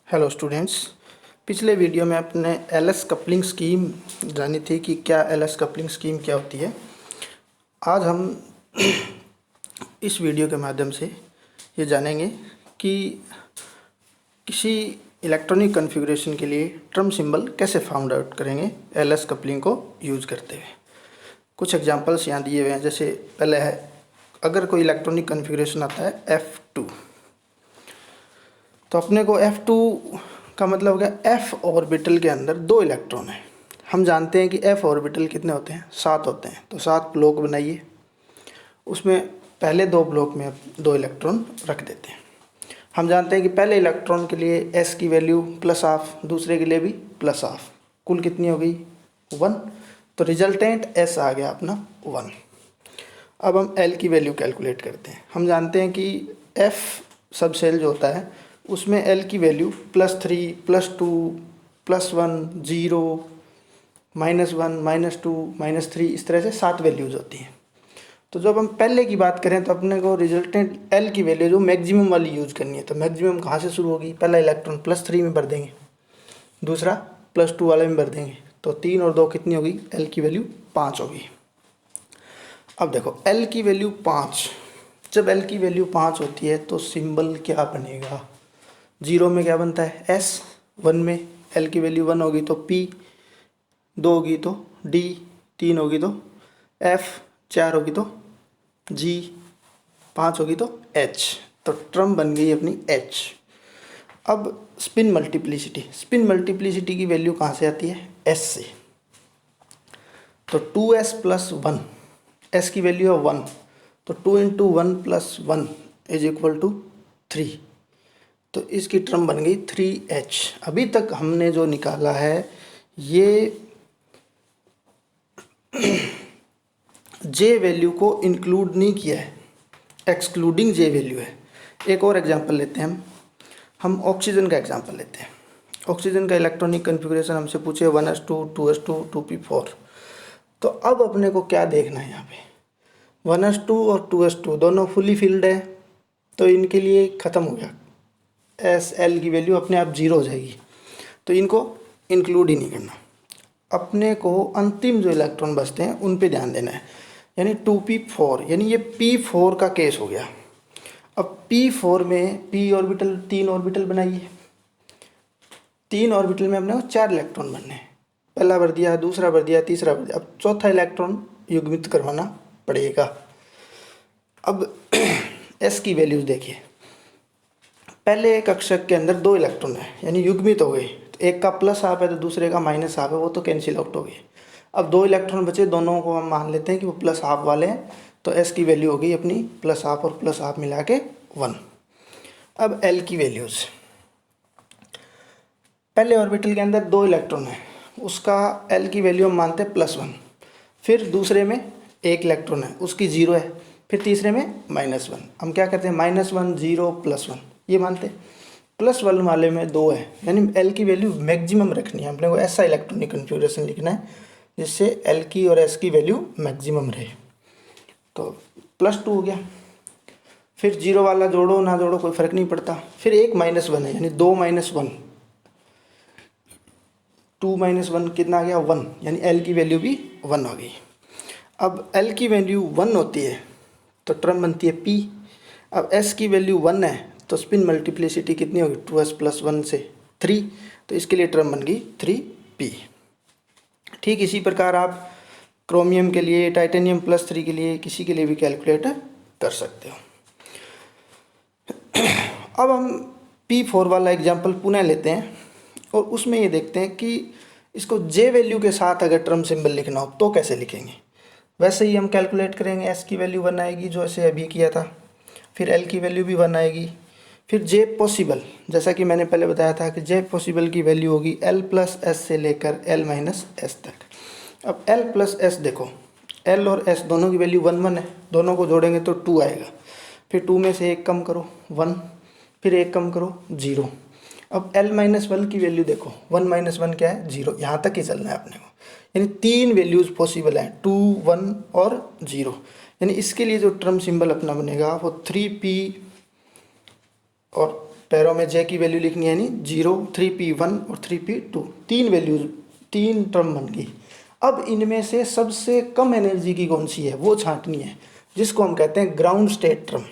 Hello students. पिछले video में अपने एलएस कपलिंग स्कीम जानी थी कि क्या एलएस कपलिंग स्कीम क्या होती है। आज हम इस वीडियो के माध्यम से ये जानेंगे कि किसी इलेक्ट्रॉनिक कॉन्फ़िगरेशन के लिए ट्रम सिंबल कैसे फाउंड आउट करेंगे एलएस कपलिंग को यूज़ करते हुए। कुछ एग्जांपल्स यहाँ दिए हुए हैं। जैसे पहले है, अगर कोई इलेक्ट्रॉनिक कॉन्फ़िगरेशन आता है F2, तो अपने को F2 का मतलब हो गया F ऑर्बिटल के अंदर 2 इलेक्ट्रॉन हैं। हम जानते हैं कि F ऑर्बिटल कितने होते हैं, 7 होते हैं। तो 7 ब्लॉक बनाइए, उसमें पहले 2 ब्लॉक में 2 इलेक्ट्रॉन रख देते हैं। हम जानते हैं कि पहले इलेक्ट्रॉन के लिए S की वैल्यू +½ दूसरे के लिए भी +½ कुल कितनी हो गई 1। तो रिजल्टेंट S आ गया अपना 1। अब हम L की वैल्यू कैलकुलेट करते हैं। हम जानते हैं कि F सब सेल जो होता है उसमें L की वैल्यू +3, +2, +1, 0, -1, -2, -3 इस तरह से 7 वैल्यूज़ होती हैं। तो जब हम पहले की बात करें तो अपने को रिजल्टेंट L की वैल्यू जो मैक्सिमम वाली यूज़ करनी है। तो मैक्सिमम कहाँ से शुरू होगी, पहला इलेक्ट्रॉन +3 में भर देंगे, दूसरा +2 वाले में भर देंगे। तो 3 और 2 कितनी होगी, L की वैल्यू 5 होगी। अब देखो L की वैल्यू 5, जब L की वैल्यू 5 होती है तो सिंबल क्या बनेगा। 0 में क्या बनता है S, 1 में L की वैल्यू 1 होगी तो P, 2 होगी तो D, 3 होगी तो F, 4 होगी तो G, 5 होगी तो H। तो ट्रम बन गई अपनी H। अब स्पिन मल्टीप्लिसिटी की वैल्यू कहाँ से आती है, S से। तो 2S + 1, S की वैल्यू है 1, तो 2 × 1 + 1 = 3। तो इसकी ट्रम बन गई 3H। अभी तक हमने जो निकाला है ये J वैल्यू को इंक्लूड नहीं किया है, एक्सक्लूडिंग J वैल्यू है। एक और एग्जांपल लेते हैं हम ऑक्सीजन का एग्जांपल लेते हैं। ऑक्सीजन का इलेक्ट्रॉनिक कॉन्फ़िगरेशन हमसे पूछे 1s2, 2s2, 2p4। तो अब अपने को क्या देखना है, यहाँ पे 1s2 और 2s2 दोनों फुली फिल्ड है, तो इनके लिए ख़त्म हो गया, SL की वैल्यू अपने आप 0 हो जाएगी। तो इनको इंक्लूड ही नहीं करना। अपने को अंतिम जो इलेक्ट्रॉन बचते हैं उन पे ध्यान देना है, यानी 2p4, यानी ये p4 का केस हो गया। अब p4 में p ऑर्बिटल 3 ऑर्बिटल बनाइए। 3 ऑर्बिटल में अपने को 4 इलेक्ट्रॉन बनने हैं। पहला भर दिया, दूसरा भर दिया, तीसरा भर दिया। अब चौथा इलेक्ट्रॉन युग्मित करवाना पड़ेगा। अब S की वैल्यूज़ देखिए, पहले एक कक्षक के अंदर 2 इलेक्ट्रॉन है, यानी युग्मित हो गए। तो एक का +½ है तो दूसरे का -½ है, वो तो कैंसिल आउट हो गए। अब 2 इलेक्ट्रॉन बचे, दोनों को हम मान लेते हैं कि वो +½ वाले हैं। तो S की वैल्यू हो गई अपनी +½ और +½ मिला के 1। अब L की वैल्यूज़, पहले ऑर्बिटल के अंदर 2 इलेक्ट्रॉन है, उसका L की वैल्यू हम मानते हैं +1। फिर दूसरे में 1 इलेक्ट्रॉन है, उसकी 0 है। फिर तीसरे में -1। हम क्या करते हैं, -1, 0, +1 ये मानते हैं। +1 वाले में 2 है, यानी L की वैल्यू मैक्सिमम रखनी है। अपने को ऐसा इलेक्ट्रॉनिक कॉन्फ़िगरेशन लिखना है जिससे L की और S की वैल्यू मैक्सिमम रहे। तो +2 हो गया। फिर 0 वाला जोड़ो ना जोड़ो कोई फ़र्क नहीं पड़ता। फिर एक -1 है, यानी 2 - 1, 2 - 1 कितना आ गया 1, यानी L की वैल्यू भी 1 हो गई। अब L की वैल्यू 1 होती है तो ट्रम बनती है P। अब S की वैल्यू 1 है तो स्पिन मल्टीप्लिसिटी कितनी होगी, 2S + 1 से 3। तो इसके लिए ट्रम बन गई 3P। ठीक इसी प्रकार आप क्रोमियम के लिए, टाइटेनियम +3 के लिए, किसी के लिए भी कैलकुलेट कर सकते हो। अब हम P4 वाला एग्जाम्पल पुनः लेते हैं और उसमें ये देखते हैं कि इसको J वैल्यू के साथ अगर ट्रम सिंबल लिखना हो तो कैसे लिखेंगे। वैसे ही हम कैलकुलेट करेंगे, S की वैल्यू 1 आएगी जो ऐसे अभी किया था। फिर L की वैल्यू भी 1 आएगी। फिर J पॉसिबल, जैसा कि मैंने पहले बताया था कि J पॉसिबल की वैल्यू होगी L + S से लेकर L - S तक। अब L + S देखो, L और S दोनों की वैल्यू 1 1 है, दोनों को जोड़ेंगे तो 2 आएगा। फिर 2 में से 1 कम करो 1, फिर 1 कम करो 0। अब L - 1 की वैल्यू देखो, 1 - 1 क्या है 0, यहाँ तक ही चलना है अपने को। यानी 3 वैल्यूज़ पॉसिबल हैं, 2, 1 और 0। यानी इसके लिए जो ट्रम सिंबल अपना बनेगा वो 3P और पैरों में जे की वैल्यू लिखनी है, यानी 0, 3p1 और 3p2, तीन वैल्यूज, तीन टर्म बन गई। अब इनमें से सबसे कम एनर्जी की कौन सी है वो छांटनी है, जिसको हम कहते हैं ground state term.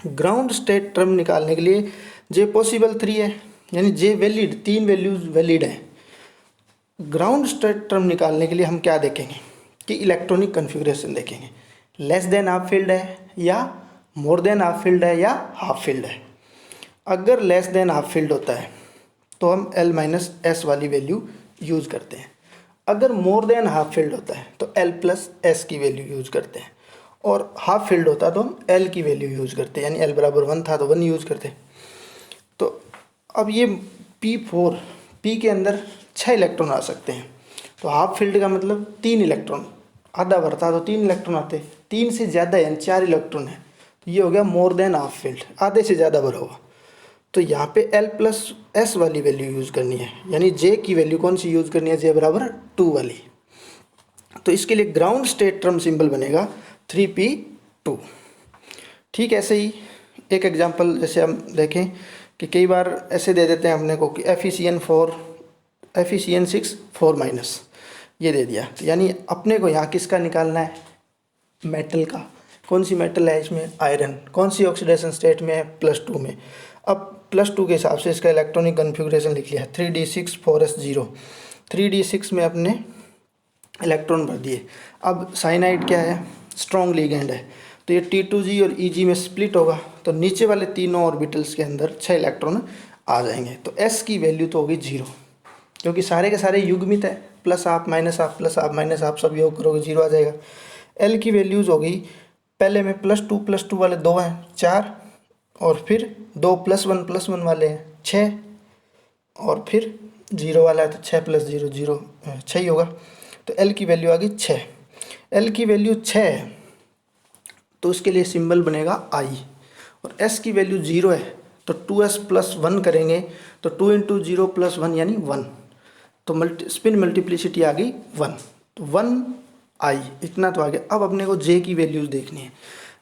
Ground state term निकालने के लिए जे पॉसिबल 3 है, यानी जे वैलिड, तीन वैल्यूज वैलिड है। ग्राउंड स्टेट टर्म निकालने के लिए हम क्या देखेंगे कि इलेक्ट्रॉनिक कन्फिग्रेशन देखेंगे, लेस देन हाफ फील्ड है या मोर देन हाफ फील्ड है या हाफ फील्ड है। अगर लेस देन हाफ फील्ड होता है तो हम L माइनस एस वाली वैल्यू यूज़ करते हैं। अगर मोर देन हाफ फील्ड होता है तो L प्लस एस की वैल्यू यूज़ करते हैं, और हाफ फील्ड होता है तो हम L की वैल्यू यूज़ करते हैं, यानी L बराबर 1 था तो 1 यूज़ करते हैं। तो अब ये P4, P के अंदर 6 इलेक्ट्रॉन आ सकते हैं, तो हाफ फील्ड का मतलब 3 इलेक्ट्रॉन, आधा भरता तो 3 इलेक्ट्रॉन आते, 3 से ज़्यादा यानी 4 इलेक्ट्रॉन है, तो ये हो गया मोर देन हाफ फील्ड, आधे से ज़्यादा भरा हुआ। तो यहाँ पे L प्लस एस वाली वैल्यू यूज़ करनी है, यानी J की वैल्यू कौन सी यूज़ करनी है, J बराबर 2 वाली। तो इसके लिए ग्राउंड स्टेट टर्म सिंबल बनेगा 3p2। ठीक, ऐसे ही एक एग्जांपल जैसे हम देखें कि कई बार ऐसे दे देते हैं अपने को कि Fe6 4 माइनस, ये दे दिया, तो यानी अपने को यहाँ किसका निकालना है, मेटल का। कौन सी मेटल है इसमें, आयरन। कौन सी ऑक्सीडेशन स्टेट में है, +2 में। अब +2 के हिसाब से इसका इलेक्ट्रॉनिक कन्फिग्रेशन लिख लिया, 3d6 4s0। 3d6 में अपने इलेक्ट्रॉन भर दिए। अब साइनाइड क्या है, स्ट्रॉन्ग लिगेंड है, तो ये T2G और EG में स्प्लिट होगा, तो नीचे वाले तीनों ऑर्बिटल्स के अंदर 6 इलेक्ट्रॉन आ जाएंगे। तो S की वैल्यू तो होगी 0, क्योंकि सारे के सारे युग्मित है, plus half minus half plus half minus half सब योग करोगे 0 आ जाएगा। L की वैल्यूज़ होगी, पहले में +2 वाले 2 हैं 4, और फिर 2 +1 वाले हैं 6, और फिर 0 वाला है तो 6 + 0 0, 6 ही होगा। तो L की वैल्यू आ गई 6। L की वैल्यू 6 है तो उसके लिए सिंबल बनेगा I, और S की वैल्यू 0 है तो 2s + 1 करेंगे, तो 2 × 0 + 1 यानी 1, तो स्पिन मल्टीप्लिसिटी आ गई 1, तो 1I, इतना तो आ गया। अब अपने को J की वैल्यूज़ देखनी है।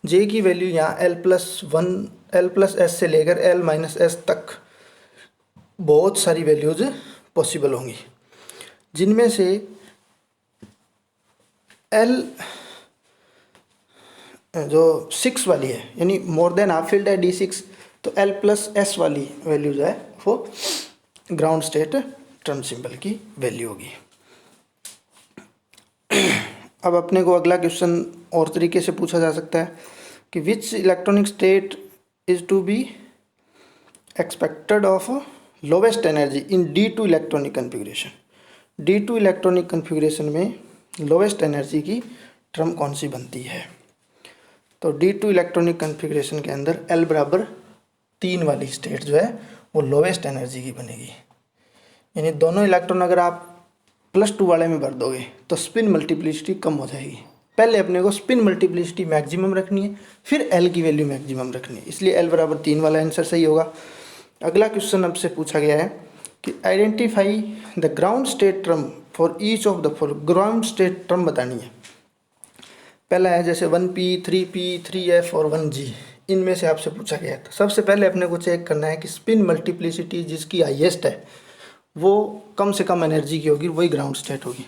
J की वैल्यू यहाँ L प्लस एस से लेकर L माइनस एस तक बहुत सारी वैल्यूज़ पॉसिबल होंगी, जिनमें से L जो 6 वाली है, यानी मोर देन हाफ फील्ड है D6, तो L प्लस एस वाली वैल्यू जो है वो ग्राउंड स्टेट टर्म सिंबल की वैल्यू होगी। अब अपने को अगला क्वेश्चन और तरीके से पूछा जा सकता है कि which electronic state is to be expected of lowest energy in D2 electronic configuration. D2 electronic configuration में लोवेस्ट एनर्जी की टर्म कौन सी बनती है। तो D2 इलेक्ट्रॉनिक कन्फिग्रेशन के अंदर L बराबर 3 वाली स्टेट जो है वो लोवेस्ट एनर्जी की बनेगी, यानी दोनों इलेक्ट्रॉन अगर आप +2 वाले में भर दोगे तो स्पिन मल्टीप्लिसिटी कम हो जाएगी। पहले अपने को स्पिन मल्टीप्लिसिटी मैक्सिमम रखनी है, फिर L की वैल्यू मैक्सिमम रखनी है, इसलिए L बराबर 3 वाला आंसर सही होगा। अगला क्वेश्चन आपसे पूछा गया है कि identify the ground state term for each of the following. Ground state term बतानी है। पहला है जैसे 1p 3p 3f और 1g, इनमें से आपसे पूछा गया है। तो सबसे पहले अपने को चेक करना है कि स्पिन मल्टीप्लिसिटी जिसकी हाईएस्ट है वो कम से कम एनर्जी की होगी, वही ग्राउंड स्टेट होगी।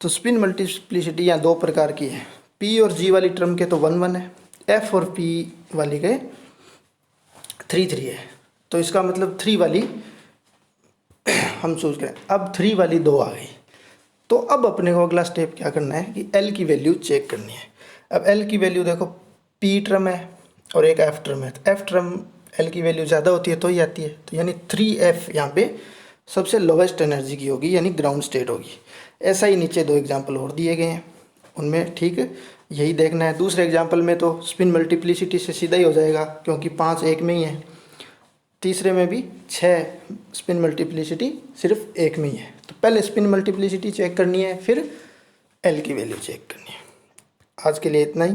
तो स्पिन मल्टीप्लिसिटी यहाँ 2 प्रकार की है, p और g वाली टर्म के तो 1 1 है, f और p वाली के 3 3 है, तो इसका मतलब 3 वाली हम चूज करें। अब 3 वाली 2 आ गई, तो अब अपने को अगला स्टेप क्या करना है कि L की वैल्यू चेक करनी है। अब L की वैल्यू देखो, P टर्म है और एक F टर्म है, तो F टर्म L की वैल्यू ज़्यादा होती है तो ही आती है, तो यानी 3F यहाँ पे सबसे लोवेस्ट एनर्जी की होगी, यानी ग्राउंड स्टेट होगी। ऐसा ही नीचे 2 एग्जाम्पल और दिए गए हैं, उनमें ठीक यही देखना है। दूसरे एग्जाम्पल में तो स्पिन मल्टीप्लिसिटी से सीधा ही हो जाएगा क्योंकि 5 एक में ही है। तीसरे में भी 6 स्पिन मल्टीप्लिसिटी सिर्फ एक में ही है। तो पहले स्पिन मल्टीप्लिसिटी चेक करनी है, फिर L की वैल्यू चेक करनी है। आज के लिए इतना ही।